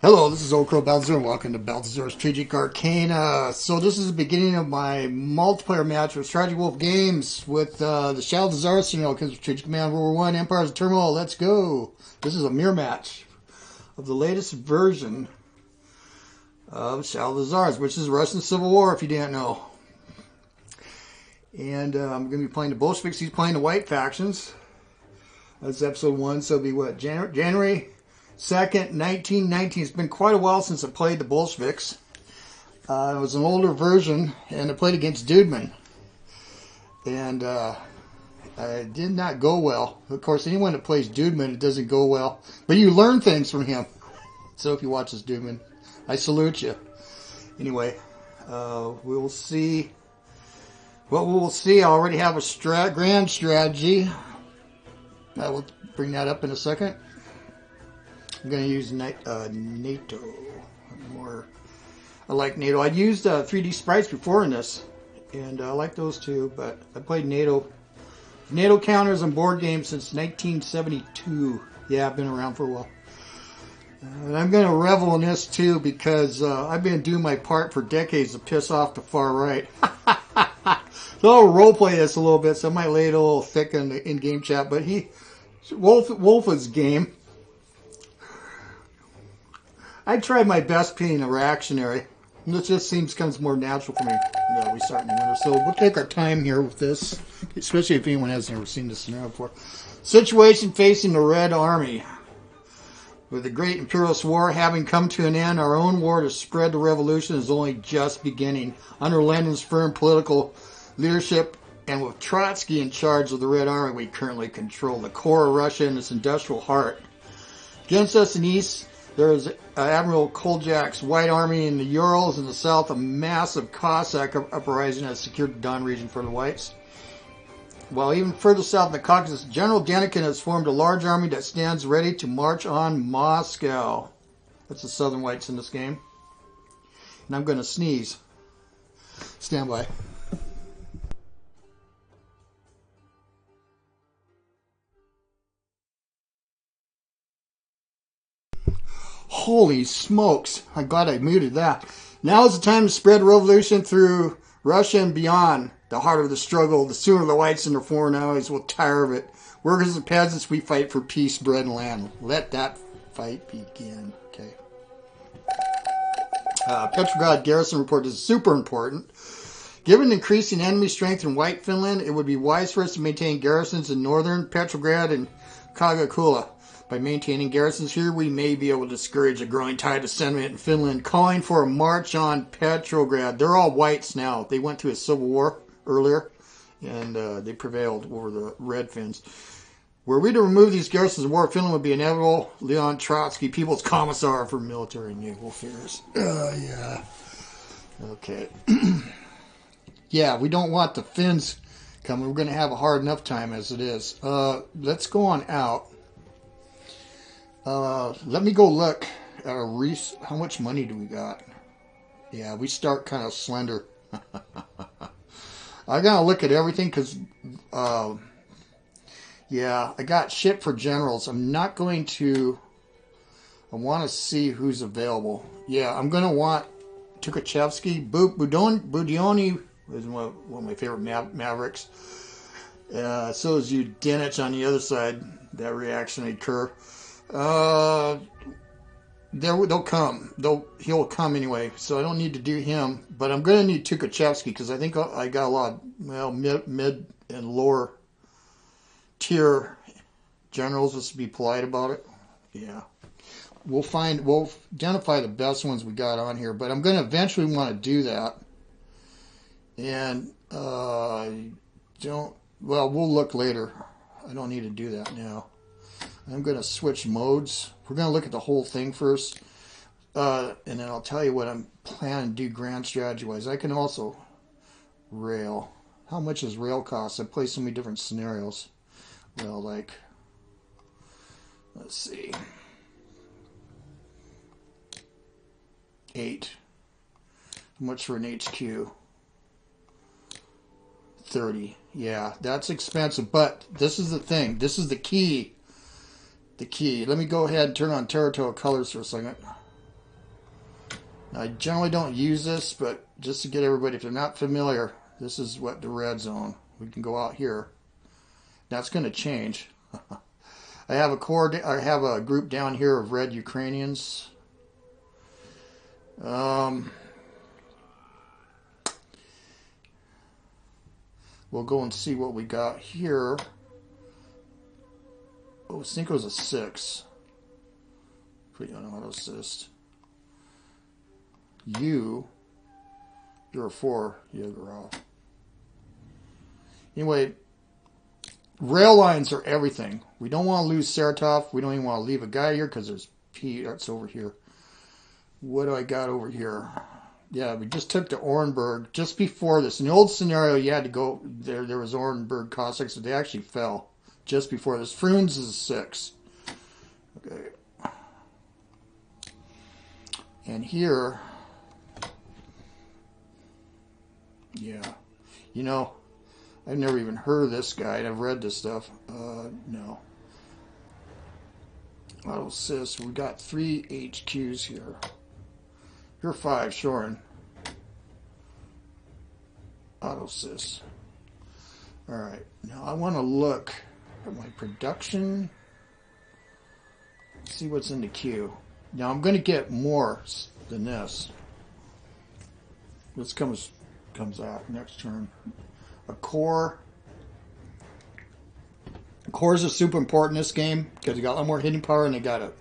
Hello, this is OldCrowBalthazor and welcome to Balthazar's Strategic Arcana. So this is the beginning of my multiplayer match with StrategyWolfGames with the Shadow of the Tsars, Strategic Command World War I, Empires of Turmoil. Let's go. This is a mirror match of the latest version of Shadow of the Tsars, which is the Russian Civil War, if you didn't know. And I'm going to be playing the Bolsheviks. He's playing the white factions. That's episode 1, so it'll be what, January 2nd, 1919. It's been quite a while since I played the Bolsheviks. It was an older version, and I played against Dudeman. And it did not go well. Of course, anyone that plays Dudeman, it doesn't go well. But you learn things from him. So if you watch this Dudeman, I salute you. Anyway, we will see. What we will see, I already have a grand strategy. I will bring that up in a second. I'm going to use NATO. I like NATO. I'd used 3D sprites before in this, and I like those too, but I played NATO. NATO counters on board games since 1972. Yeah, I've been around for a while. And I'm going to revel in this too, because I've been doing my part for decades to piss off the far right. So I'll roleplay this a little bit, so I might lay it a little thick in the in-game chat, but Wolf's game. I tried my best being a reactionary. This just comes more natural for me. We start in the winter, so we'll take our time here with this, especially if anyone has never seen this scenario before. Situation facing the Red Army. With the Great Imperialist War having come to an end, our own war to spread the revolution is only just beginning. Under Lenin's firm political leadership, and with Trotsky in charge of the Red Army, we currently control the core of Russia and its industrial heart. Against us in the east, there is Admiral Kolchak's White Army in the Urals. In the south, a massive Cossack uprising has secured the Don region for the Whites. While even further south in the Caucasus, General Denikin has formed a large army that stands ready to march on Moscow. That's the Southern Whites in this game. And I'm going to sneeze. Stand by. Holy smokes. I'm glad I muted that. Now is the time to spread revolution through Russia and beyond. The harder the struggle, the sooner the whites and their foreign allies will tire of it. Workers and peasants, we fight for peace, bread, and land. Let that fight begin. Okay. Petrograd garrison report is super important. Given increasing enemy strength in White Finland, it would be wise for us to maintain garrisons in northern Petrograd and Kagakula. By maintaining garrisons here, we may be able to discourage a growing tide of sentiment in Finland, calling for a march on Petrograd. They're all whites now. They went through a civil war earlier, and they prevailed over the Red Finns. Were we to remove these garrisons of war, Finland would be inevitable. Leon Trotsky, People's Commissar for Military and Naval Affairs. Yeah. Okay. Yeah, we don't want the Finns coming. We're going to have a hard enough time as it is. Let's go on out. Let me go look at our how much money do we got? Yeah, we start kind of slender. I gotta look at everything because, yeah, I got shit for generals. I'm not going to. I want to see who's available. Yeah, I'm gonna want Tukhachevsky, Budioni is one of my favorite Mavericks. So is Udenich on the other side. That reactionary cur. They'll come. He'll come anyway, so I don't need to do him. But I'm going to need Tukhachevsky because I think I got a lot of mid and lower tier generals. Let's be polite about it. Yeah, we'll identify the best ones we got on here. But I'm going to eventually want to do that. And we'll look later. I don't need to do that now. I'm going to switch modes. We're going to look at the whole thing first. And then I'll tell you what I'm planning to do grand strategy-wise. I can also rail. How much does rail cost? I play so many different scenarios. Well, like, let's see. 8. How much for an HQ? 30. Yeah, that's expensive. But this is the thing. This is the key. Let me go ahead and turn on territorial colors for a second. I generally don't use this, but just to get everybody, if they're not familiar, this is what the red zone. We can go out here. That's going to change. I have a group down here of red Ukrainians. We'll go and see what we got here. Oh, Cinco's a 6. Pretty on auto assist. You're a 4. Ural. Anyway, rail lines are everything. We don't want to lose Saratov. We don't even want to leave a guy here because there's P. That's over here. What do I got over here? Yeah, we just took to Orenburg just before this. In the old scenario, you had to go there. There was Orenburg Cossacks, but they actually fell just before this. Frunes is a 6. Okay. And here, yeah, you know, I've never even heard of this guy. I've read this stuff. No. Auto assist. We got 3 HQs here. You're 5, Shorin. Auto assist. All right. Now I want to look at my production. See what's in the queue. Now I'm going to get more than this. This comes out next turn. A core. Cores are super important in this game because they got a lot more hitting power and they got a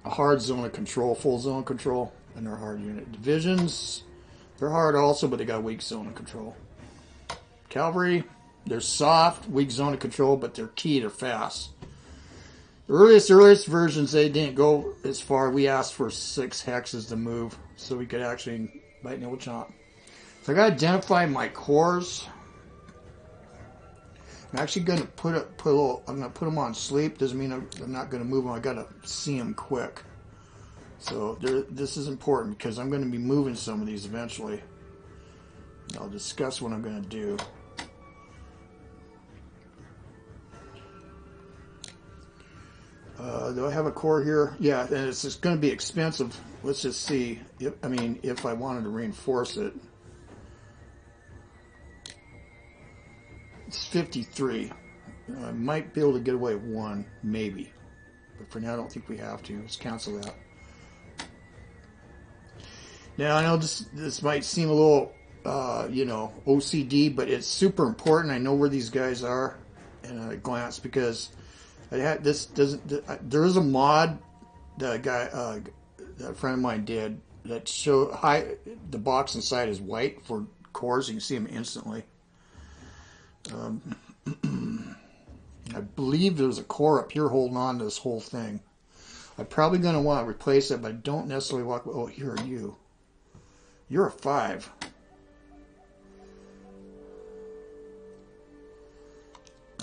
hard zone of control, full zone control, and they're hard unit. Divisions, they're hard also, but they got weak zone of control. Cavalry, they're soft, weak zone of control, but they're key, they're fast. The earliest versions, they didn't go as far. We asked for 6 hexes to move so we could actually bite nibble chomp. So I got to identify my cores. I'm actually going to I'm going to put them on sleep. Doesn't mean I'm not going to move them. I got to see them quick. So this is important because I'm going to be moving some of these eventually. I'll discuss what I'm going to do. Do I have a core here? Yeah, and it's just going to be expensive. Let's just see. If I wanted to reinforce it. It's 53. I might be able to get away with 1, maybe. But for now, I don't think we have to. Let's cancel that. Now, I know this might seem a little, OCD, but it's super important. I know where these guys are in a glance because there is a mod that a friend of mine did that the box inside is white for cores. You can see them instantly. I believe there's a core up here holding on to this whole thing. I'm probably going to want to replace it, but I don't necessarily walk. Oh, here are you. You're a 5.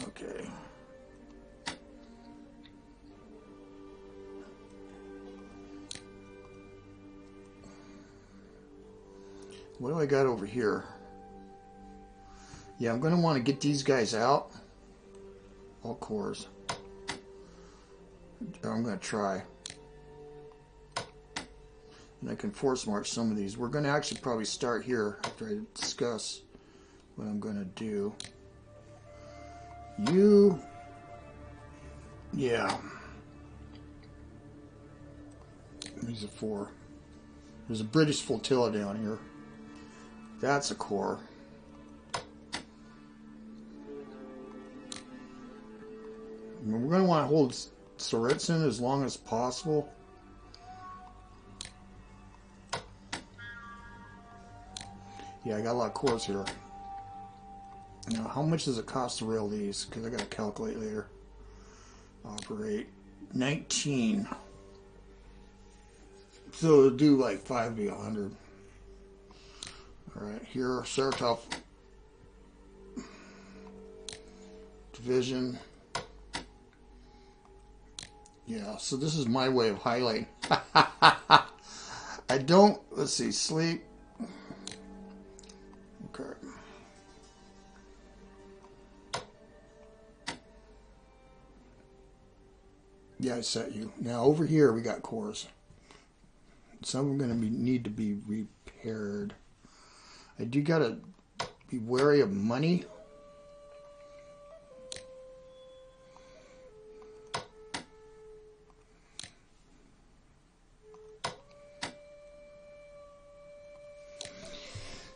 Okay. What do I got over here? Yeah, I'm going to want to get these guys out. All cores. I'm going to try. And I can force march some of these. We're going to actually probably start here after I discuss what I'm going to do. Yeah. He's a 4. There's a British flotilla down here. That's a core. We're going to want to hold Tsaritsyn as long as possible. Yeah, I got a lot of cores here. Now, how much does it cost to rail these? Because I got to calculate later. Operate 19. So it'll do like 5 to 100. All right, here, Saratov division. Yeah, so this is my way of highlighting. I don't, let's see, sleep. Okay. Yeah, I set you. Now over here we got cores. Some are going to need to be repaired. I do got to be wary of money.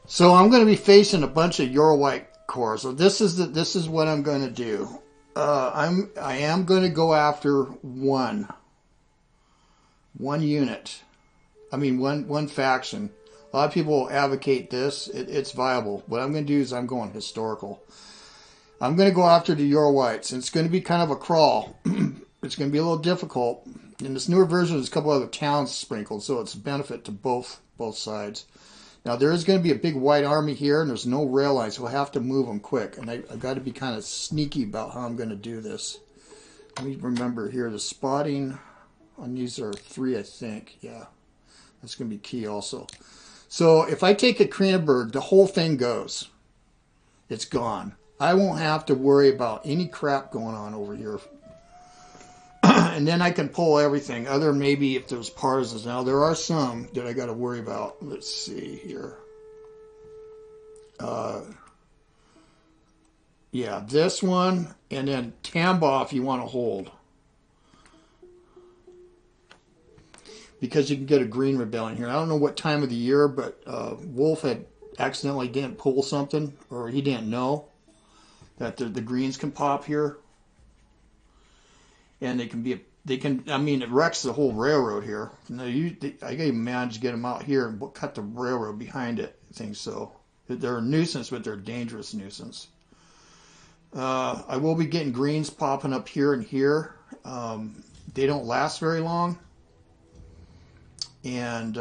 So I'm going to be facing a bunch of Ural white cores. So this is what I'm going to do. I am going to go after one unit. I mean one faction. A lot of people advocate this. It's viable. What I'm going to do is I'm going historical. I'm going to go after the Ural whites. And it's going to be kind of a crawl. It's going to be a little difficult. In this newer version, there's a couple other towns sprinkled, so it's a benefit to both sides. Now, there is going to be a big white army here, and there's no rail lines, so we'll have to move them quick. And I've got to be kind of sneaky about how I'm going to do this. Let me remember here, the spotting on these are 3, I think. Yeah, that's going to be key also. So if I take Akrenaberg, the whole thing goes. It's gone. I won't have to worry about any crap going on over here. And then I can pull everything, other than maybe if there's partisans. Now, there are some that I got to worry about. Let's see here. Yeah, this one, and then Tambov you want to hold. Because you can get a green rebellion here. I don't know what time of the year, but Wolf had accidentally didn't pull something, or he didn't know that the greens can pop here. And they can, I mean, it wrecks the whole railroad here. I gotta manage to get them out here and cut the railroad behind it. I think so. They're a nuisance, but they're a dangerous nuisance. I will be getting greens popping up here and here. They don't last very long. And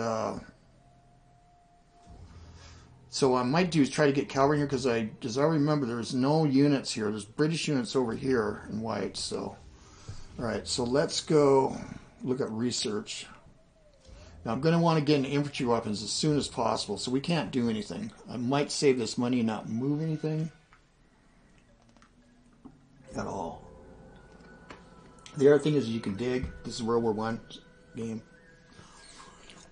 so what I might do is try to get cavalry here, because as I remember, there's no units here. There's British units over here in white, so... Alright, so let's go look at research. Now I'm going to want to get into infantry weapons as soon as possible, so we can't do anything. I might save this money and not move anything at all. The other thing is you can dig. This is World War I game.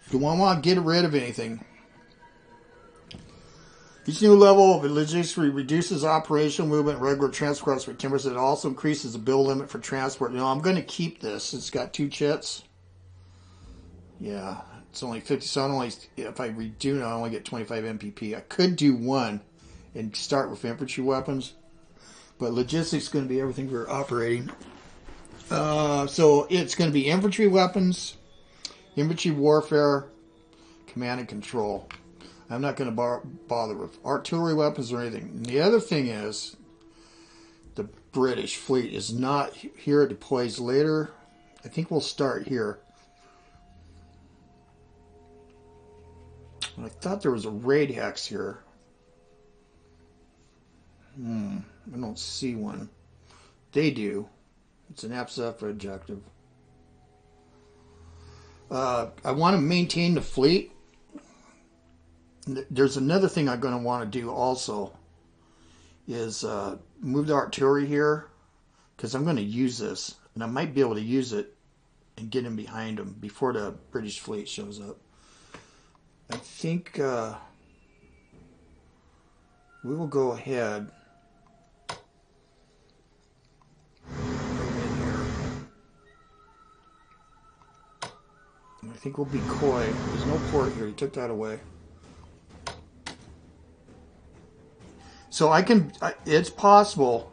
Do I want to get rid of anything? Each new level of logistics reduces operational movement, regular transport for timbers. It also increases the bill limit for transport. You know, I'm going to keep this. It's got 2 chits. Yeah, it's only 50. So if I redo it, I only get 25 MPP. I could do 1 and start with infantry weapons, but logistics is going to be everything for operating. So it's going to be infantry weapons, infantry warfare, command and control. I'm not going to bother with artillery weapons or anything. And the other thing is, the British fleet is not here. It deploys later. I think we'll start here. I thought there was a raid hex here. I don't see one. They do. It's an APSF objective. I want to maintain the fleet. There's another thing I'm going to want to do also is move the artillery here, because I'm going to use this, and I might be able to use it and get in behind them before the British fleet shows up. I think we will go ahead in here. And I think we'll be coy. There's no port here. He took that away. So it's possible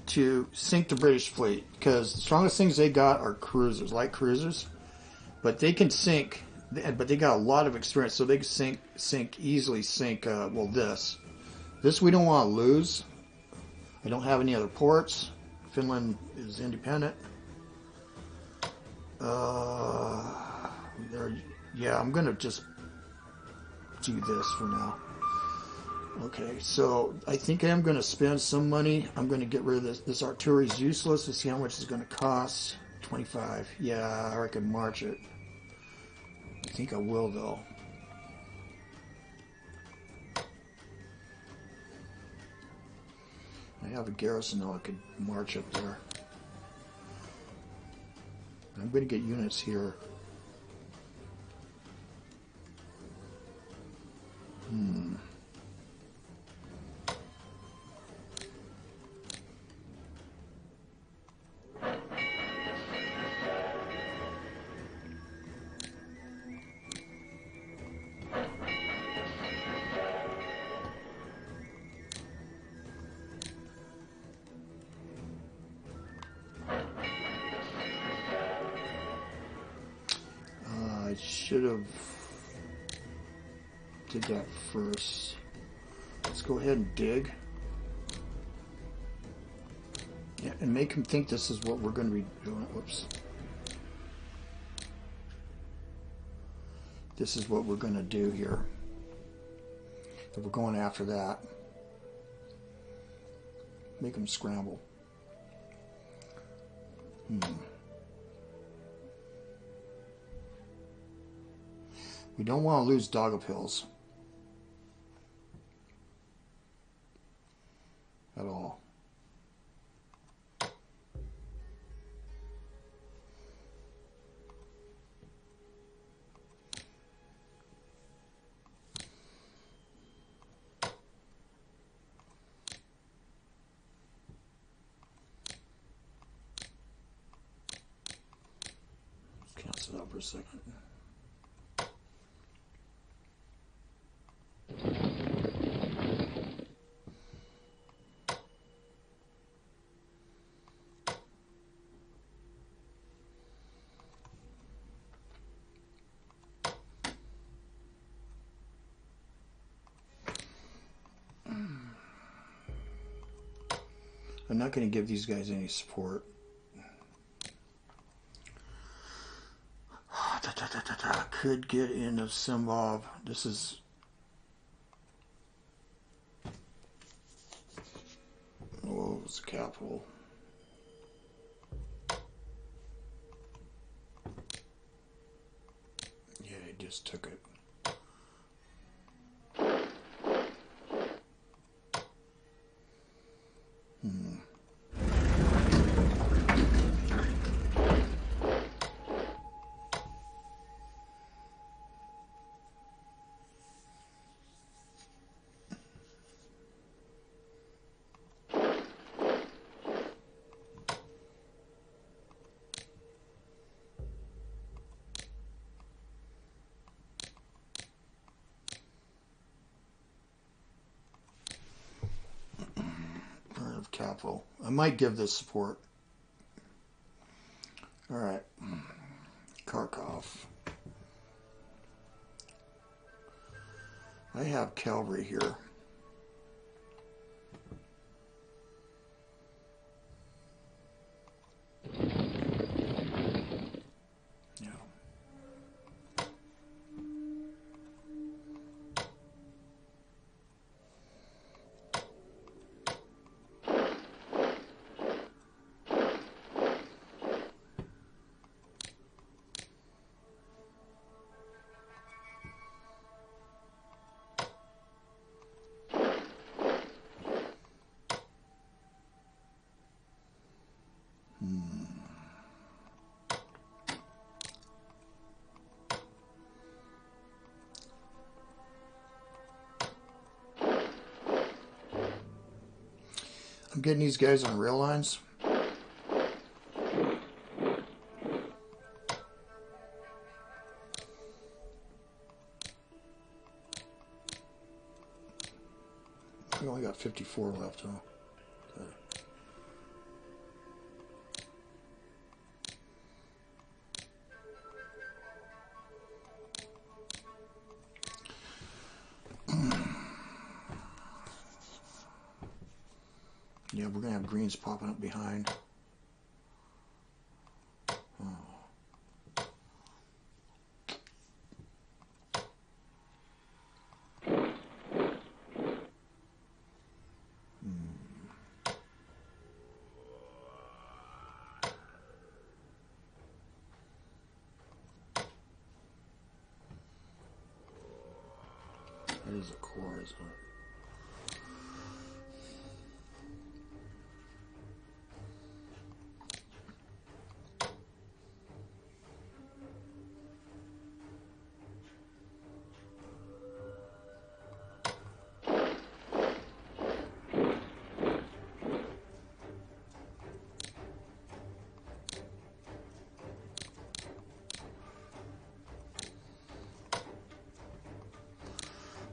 to sink the British fleet, because the strongest things they got are cruisers, light cruisers, but they can sink, but they got a lot of experience, so they can easily sink, well, this we don't want to lose. I don't have any other ports. Finland is independent. Yeah, I'm going to just do this for now. Okay, so I think I am going to spend some money. I'm going to get rid of this. This artillery is useless. Let's see how much it's going to cost. 25. Yeah, I can march it. I think I will, though. I have a garrison, though. I could march up there. I'm going to get units here. I should have did that first. Let's go ahead and dig. Yeah, and make him think this is what we're going to be doing. Whoops. This is what we're going to do here. If we're going after that. Make him scramble. We don't want to lose Daugavpils at all. Let's cancel it out for a second. I'm not going to give these guys any support. Could get into Simbov. This is... Oh, it was the capital. Yeah, he just took it. Capital. I might give this support. All right, Kharkov. I have cavalry here. Yeah. I'm getting these guys on rail lines. We only got 54 left, huh? Okay. Yeah, we're going to have greens popping up behind. That is a core, isn't it?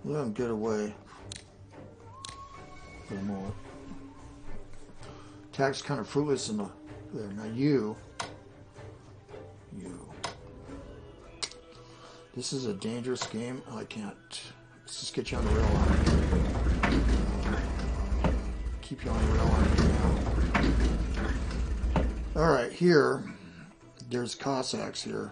Let them get away for the moment. Attack's kind of fruitless in the there. Now you. This is a dangerous game. Oh, I can't. Let's just get you on the rail line. Keep you on the rail line now. Alright, here. There's Cossacks here.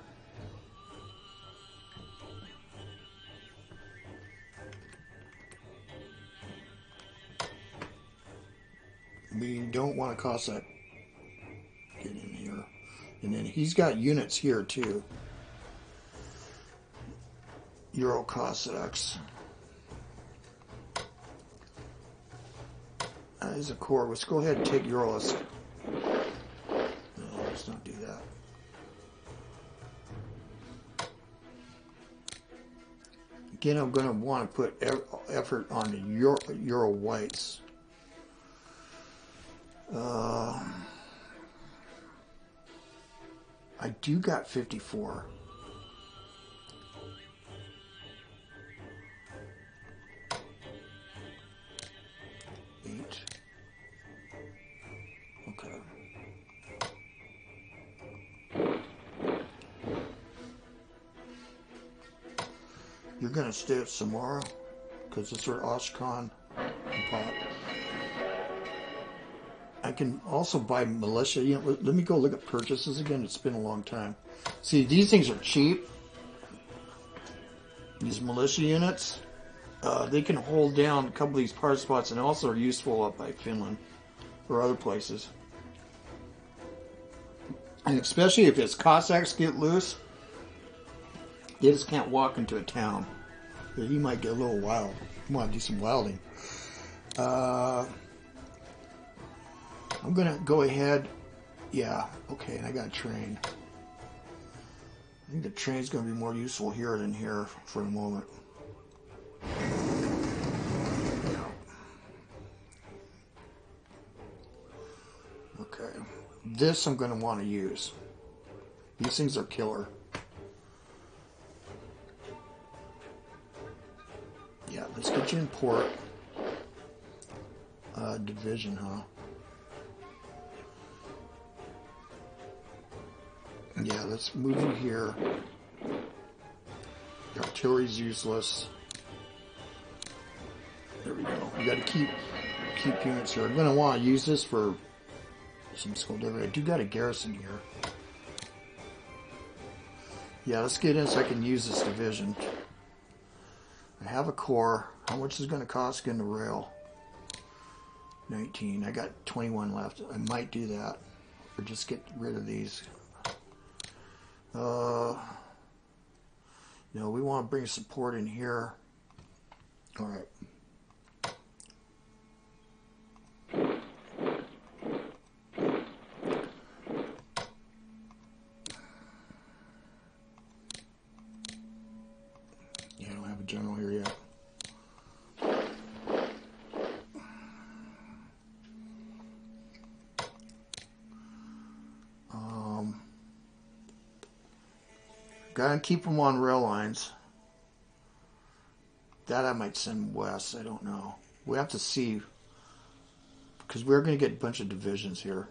We don't want a Cossack get in here. And then he's got units here too. Ural Cossacks. There's a core. Let's go ahead and take Urals. No, let's not do that. Again, I'm going to want to put effort on the Ural Whites. I do got 54. Okay. You're going to stay at Samara because it's where Oshkan and Pop. I can also buy militia. You know, let me go look at purchases again. It's been a long time. See, these things are cheap. These militia units, they can hold down a couple of these power spots and also are useful up by Finland or other places. And especially if it's Cossacks get loose, they just can't walk into a town. You might get a little wild. You want to do some wilding. I'm going to go ahead. Yeah, okay, and I got a train. I think the train's going to be more useful here than here for the moment. Okay, this I'm going to want to use. These things are killer. Yeah, let's get you in port. Division, huh? Yeah, let's move you here. The artillery's useless. There we go. We got to keep units here. I'm going to want to use this for some skullduggery. I do got a garrison here. Yeah, let's get in so I can use this division. I have a core. How much is it going to cost getting the rail? 19. I got 21 left. I might do that. Or just get rid of these. You know, we want to bring support in here. All right. Yeah, I don't have a general here yet. Gotta keep them on rail lines. That I might send west. I don't know. We have to see. Because we're going to get a bunch of divisions here.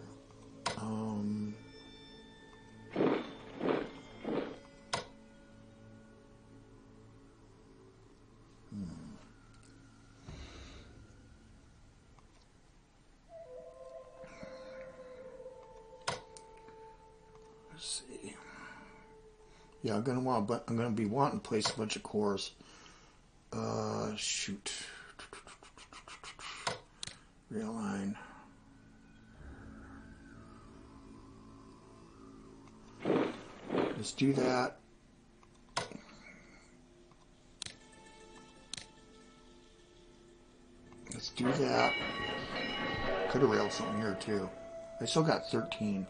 Let's see. Yeah, I'm gonna be wanting to place a bunch of cores. Shoot. Rail line. Let's do that. Let's do that. Could have railed something here too. I still got 13.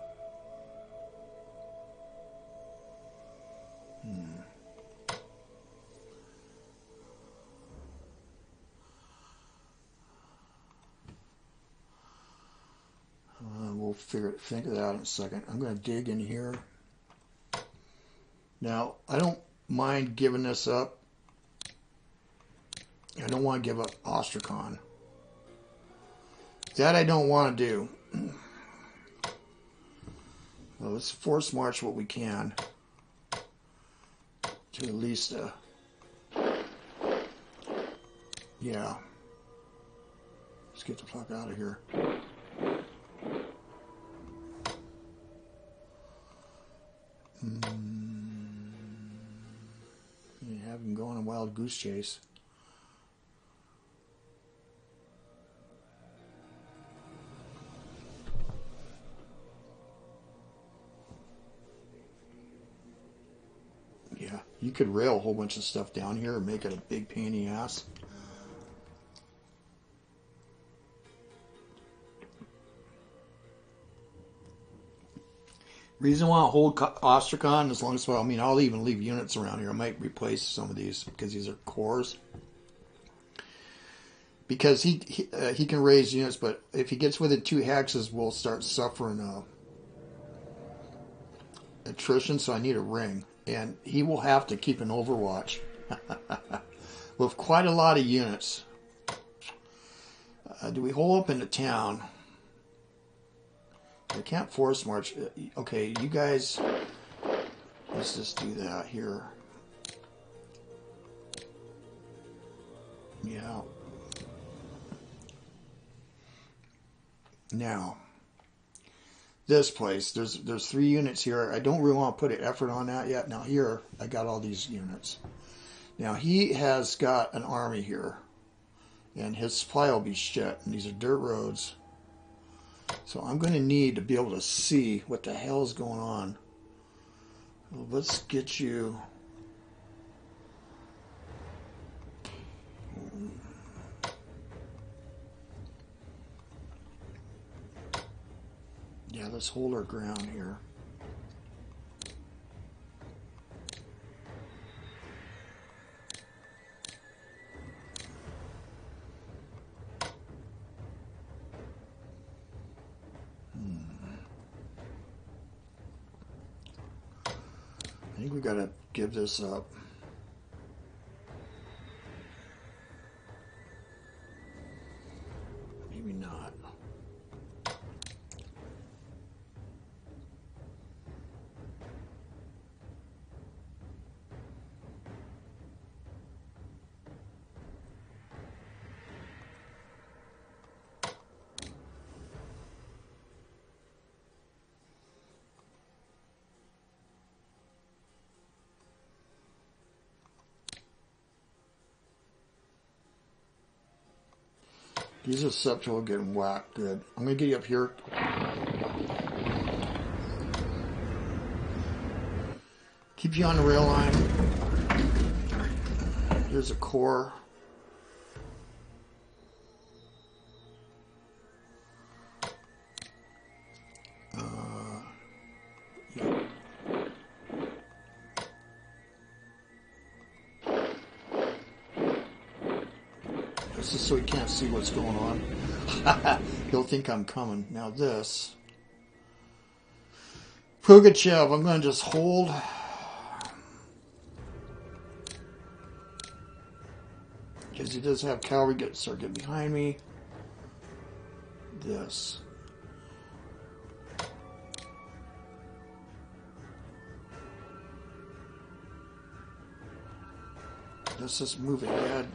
We'll think of that out in a second. I'm going to dig in here. Now, I don't mind giving this up I don't want to give up Ostrakhan. That I don't want to do. Well, let's force march what we can to at least, yeah. Let's get the fuck out of here. You have him going on a wild goose chase. Yeah, you could rail a whole bunch of stuff down here and make it a big pain in the ass. Reason why I'll hold Ostrakhan as long as, well, I mean, I'll even leave units around here. I might replace some of these because these are cores. Because he can raise units, but if he gets within 2 hexes, we'll start suffering attrition, so I need a ring. And he will have to keep an overwatch with quite a lot of units. Do we hold up in the town? I can't force march. Okay, you guys, let's just do that here. Yeah. Now, this place, there's 3 units here. I don't really want to put an effort on that yet. Now here, I got all these units. Now he has got an army here, and his supply will be shit. And these are dirt roads. So I'm going to need to be able to see what the hell is going on. Well, let's get you... Yeah, let's hold our ground here. I think we got to give this up. Maybe not. These are susceptible to getting whacked good. I'm going to get you up here. Keep you on the rail line. Here's a core. Yeah. This is so he can't see what's going on. He'll think I'm coming. Now this. Pugachev, I'm going to just hold. Because he does have cavalry start getting behind me. This. Let's just move ahead.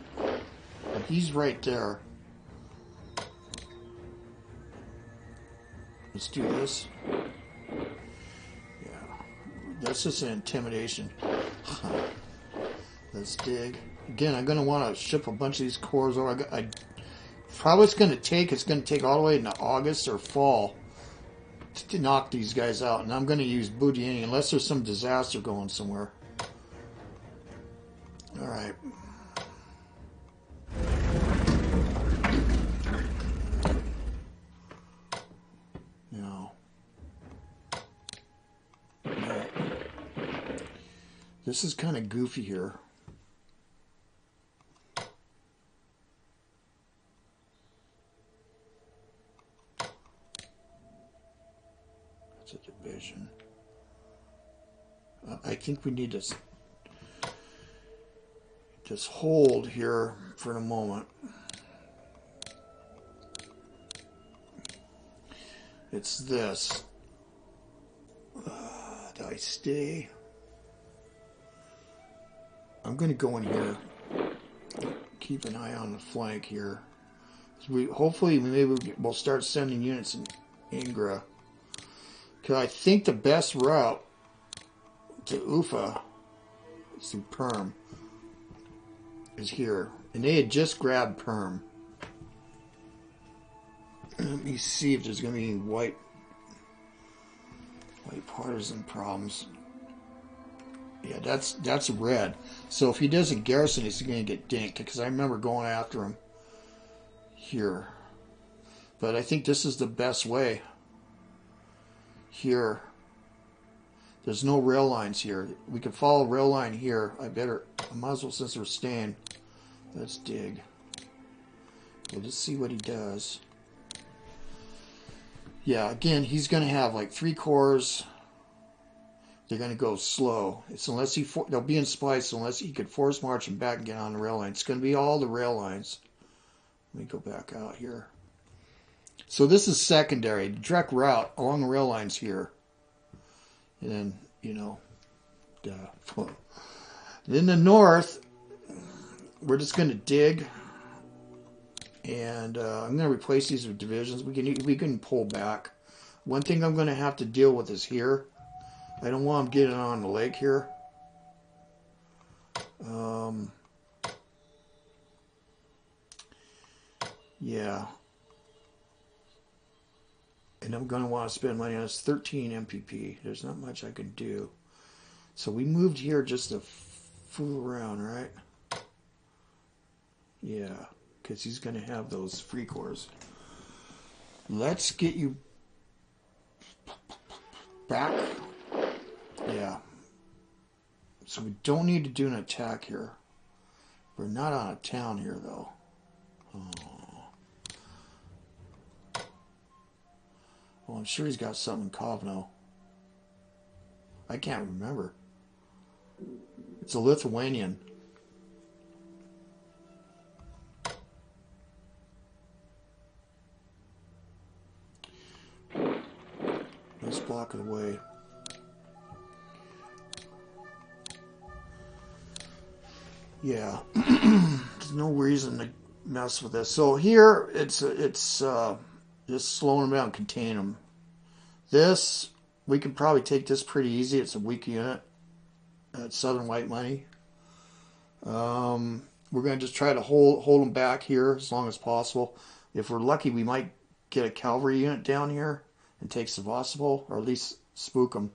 And he's right there. Let's do this. Yeah. That's just an intimidation. Let's dig. Again, I'm going to want to ship a bunch of these cores over. Probably it's going to take all the way into August or fall to knock these guys out. And I'm going to use Boudinni unless there's some disaster going somewhere. All right. Now, this is kind of goofy here. That's a division. I think we need to just hold here for a moment. It's this. Do I stay? I'm going to go in here. Keep an eye on the flank here. Hopefully, maybe we'll start sending units in Ingra. Because I think the best route to Ufa is through Perm. Is here. And they had just grabbed Perm. Let me see if there's going to be any white partisan problems. Yeah, that's red. So if he doesn't garrison, he's going to get dinked. Because I remember going after him here. But I think this is the best way. Here. There's no rail lines here. We can follow rail line here. I might as well, since we're staying. Let's dig. We'll just see what he does. Yeah, again, he's going to have like 3 corps. They're going to go slow. It's unless they'll be in splice unless he could force march them back and get on the rail line. It's going to be all the rail lines. Let me go back out here. So this is secondary. Direct route along the rail lines here. And then, you know, in the north, we're just going to dig. And I'm going to replace these with divisions. We can pull back. One thing I'm going to have to deal with is here. I don't want them getting on the lake here. Yeah. And I'm going to want to spend money on this 13 MPP. There's not much I can do. So we moved here just to fool around, right? Yeah. Because he's going to have those free corps. Let's get you back. Yeah. So we don't need to do an attack here. We're not on a town here, though. Oh. Well, I'm sure he's got something in Kovno. I can't remember. It's a Lithuanian. Let's block it away. Yeah, there's no reason to mess with this. So here, it's just slowing them down, contain them. This, we can probably take this pretty easy. It's a weak unit at Southern White Money. We're going to just try to hold them back here as long as possible. If we're lucky, we might get a cavalry unit down here and take Sevastopol, or at least spook them.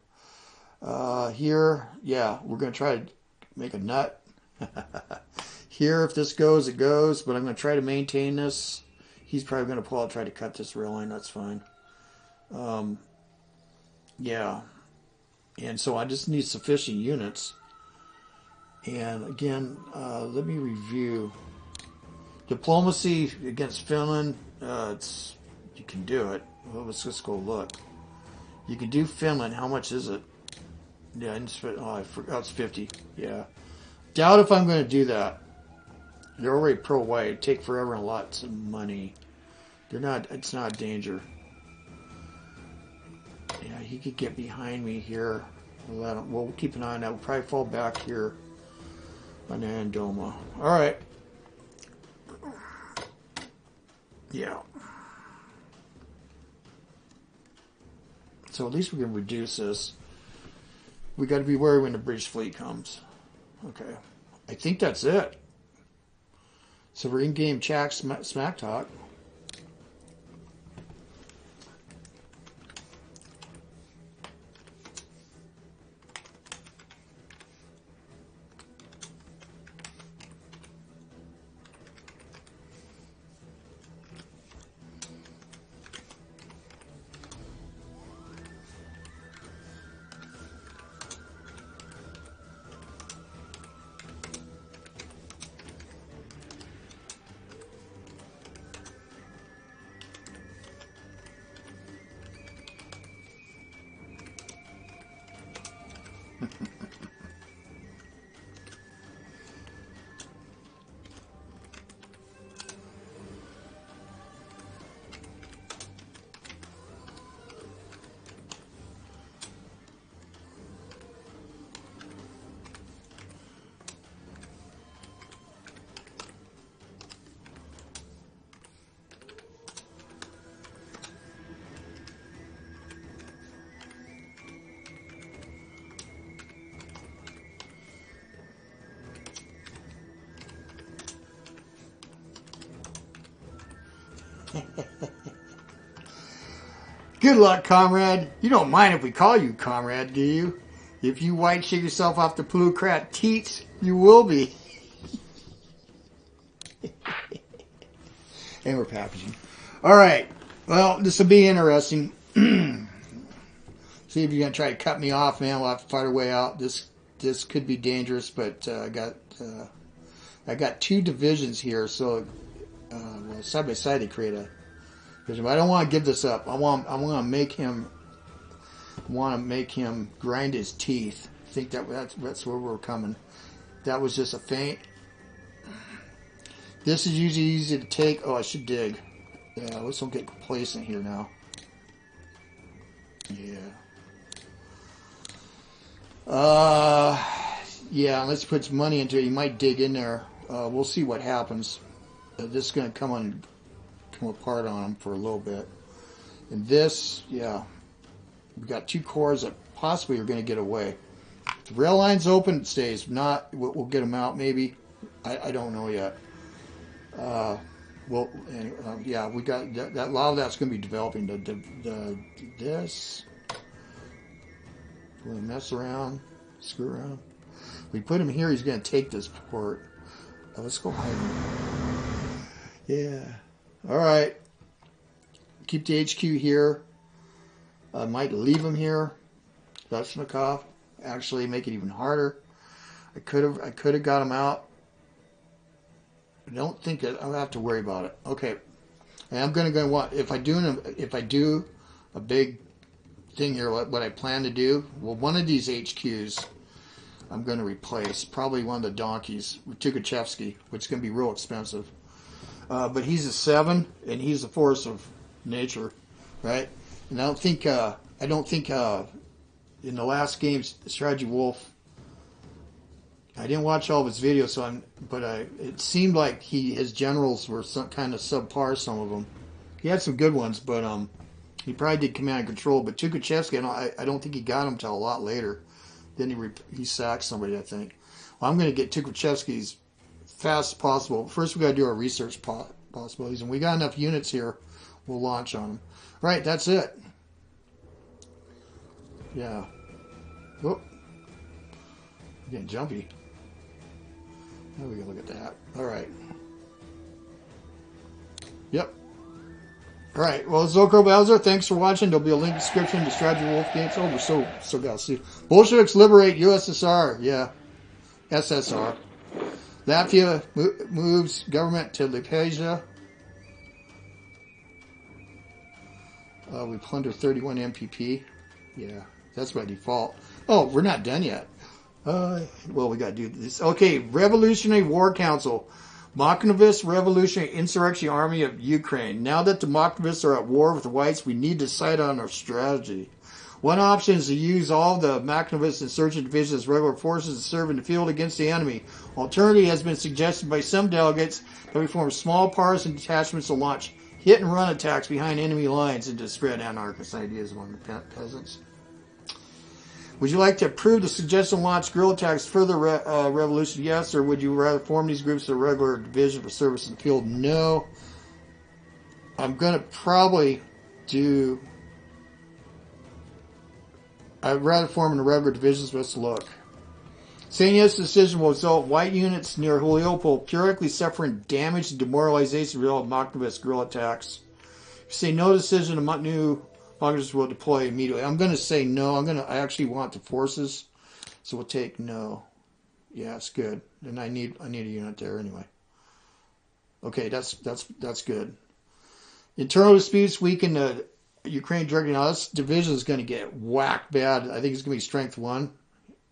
Here, yeah, we're going to try to make a nut. Here, if this goes, it goes, but I'm going to try to maintain this. He's probably going to pull out, try to cut this rail line. That's fine. Yeah. And so I just need sufficient units. And again, let me review. Diplomacy against Finland. You can do it. Well, let's just go look. You can do Finland. How much is it? Yeah, I forgot. It's 50. Yeah. Doubt if I'm going to do that. They're already pro-white. It'd take forever and lots of money. They're not. It's not a danger. Yeah, he could get behind me here. We'll keep an eye on that. We'll probably fall back here on Andoma. All right. Yeah. So at least we can reduce this. We got to be wary when the British fleet comes. Okay. I think that's it. So we're in-game chat, smack talk. Good luck, comrade. You don't mind if we call you comrade, do you? If you white shit yourself off the plutocrat teats, you will be. And we're packaging. All right. Well, this will be interesting. See if you're going to try to cut me off, man. We'll have to fight our way out. This could be dangerous, but I got 2 divisions here, so well, side by side they create a division. But I don't want to give this up. I want to make him grind his teeth. I think that's where we're coming. That was just a feint. This is usually easy to take. Oh, I should dig. Yeah, let's don't get complacent here now. Yeah. Yeah, let's put some money into it. You might dig in there. We'll see what happens. This is going to come apart on him for a little bit. And this, yeah, we've got 2 cores that possibly are going to get away. If the rail line's open, it stays. If not, we'll get them out maybe. I don't know yet. Well, yeah, we got that. A lot of that's going to be developing. This. We're going to mess around, screw around. We put him here, he's going to take this port. Let's go hide him. Yeah. All right. Keep the HQ here. I might leave him here. Veshnikov. Actually, make it even harder. I could have got him out. I don't think I'll have to worry about it. Okay. And I'm going to go want if I do a big thing here, what I plan to do, well, one of these HQs I'm going to replace, probably one of the donkeys with Tukhachevsky, which is going to be real expensive. But he's a 7, and he's a force of nature, right? And I don't think in the last games, Strategy Wolf, I didn't watch all of his videos, it seemed like his generals were some kind of subpar. Some of them, he had some good ones, but he probably did command and control. But Tukhachevsky, I don't think he got him till a lot later. Then he sacked somebody, I think. Well, I'm going to get Tukhachevsky as fast as possible. First, we got to do our research possibilities, and we got enough units here. We'll launch on them. Right, that's it. Yeah. Whoop. I'm getting jumpy. Now we can look at that. All right. Yep. All right. Well, it's OldCrowBalthazor. Thanks for watching. There'll be a link in the description to StrategyWolfGames. Oh, we're so got to see. Bolsheviks liberate USSR. Yeah. SSR. Latvia moves government to Lithuania. We plunder 31 MPP. Yeah, that's by default. Oh, we're not done yet. Well, we got to do this. Okay, Revolutionary War Council. Maknovist Revolutionary Insurrection Army of Ukraine. Now that the Maknovists are at war with the whites, we need to decide on our strategy. One option is to use all the Maknovist insurgent divisions as regular forces to serve in the field against the enemy. Alternative has been suggested by some delegates that we form small partisan detachments to launch hit-and-run attacks behind enemy lines and to spread anarchist ideas among the peasants. Would you like to approve the suggested launch guerrilla attacks further revolution? Yes, or would you rather form these groups as a regular division for service in the field? No. I'm going to probably do... I'd rather form in the regular divisions. Let's look. Saying yes, the decision will result in white units near Mariupol periodically suffering damage and demoralization as a result of Maknovist guerrilla attacks. If you say no decision, a new Maknovists will deploy immediately. I'm going to say no. I actually want the forces, so we'll take no. Yeah, it's good. And I need a unit there anyway. Okay, that's good. Internal disputes weaken the Ukraine directly. Now this division is going to get whacked bad. I think it's going to be strength 1.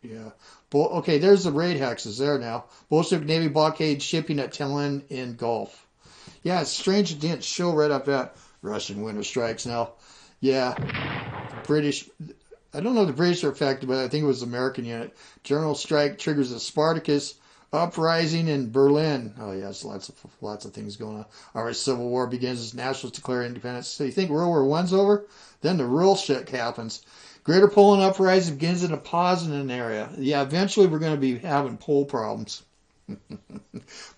Yeah. Okay, there's the raid hexes there now. Bolshevik Navy blockade shipping at Tallinn in Gulf. Yeah, it's strange it didn't show right up that Russian winter strikes. Now, yeah, British. I don't know if the British are affected, but I think it was the American unit. General strike triggers a Spartacus uprising in Berlin. Oh yes, lots of things going on. All right, Civil War begins as nationalists declare independence. So you think World War I's over? Then the real shit happens. Greater Poland uprising begins in a pause in an area. Yeah, eventually we're going to be having pole problems.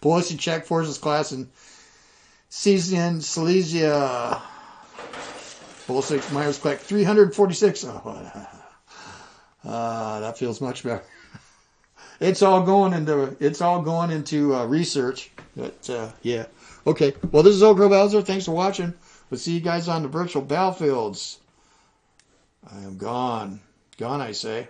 Polish and Czech forces class and Cesian, Silesia, Bolsheviks, Myers, Quack, 346. Oh, that feels much better. It's all going into research. But yeah. Okay. Well, this is OldCrowBalthazor. Thanks for watching. We'll see you guys on the virtual battlefields. I am gone. Gone, I say.